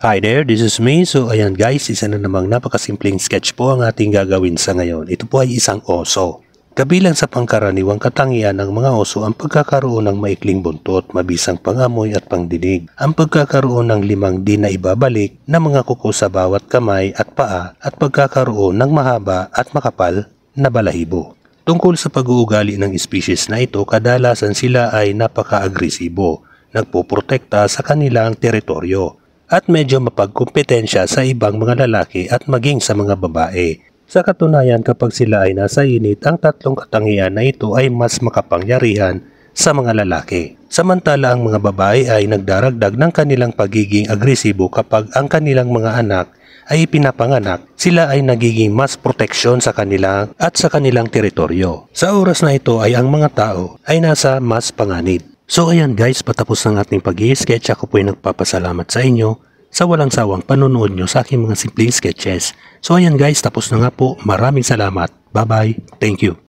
Hi there, this is me. So ayan guys, isa na namang napakasimpleng sketch po ang ating gagawin sa ngayon. Ito po ay isang oso. Kabilang sa pangkaraniwang katangian ng mga oso ang pagkakaroon ng maikling buntot, mabisang pangamoy at pangdinig. Ang pagkakaroon ng 5 di na ibabalik na mga kuko sa bawat kamay at paa at pagkakaroon ng mahaba at makapal na balahibo. Tungkol sa pag-uugali ng species na ito, kadalasan sila ay napaka-agresibo, nagpoprotekta sa kanilang teritoryo, at medyo mapagkumpetensya sa ibang mga lalaki at maging sa mga babae. Sa katunayan, kapag sila ay nasa init, ang tatlong katangian na ito ay mas makapangyarihan sa mga lalaki. Samantala ang mga babae ay nagdaragdag ng kanilang pagiging agresibo kapag ang kanilang mga anak ay ipinapanganak, sila ay nagiging mas proteksyon sa kanilang at sa kanilang teritoryo. Sa oras na ito ay ang mga tao ay nasa mas panganib. So ayan guys, patapos ng ating pag-i-sketch. Ako po ay nagpapasalamat sa inyo sa walang sawang panonood nyo sa aking mga simpleng sketches. So ayan guys, tapos na nga po. Maraming salamat. Bye bye. Thank you.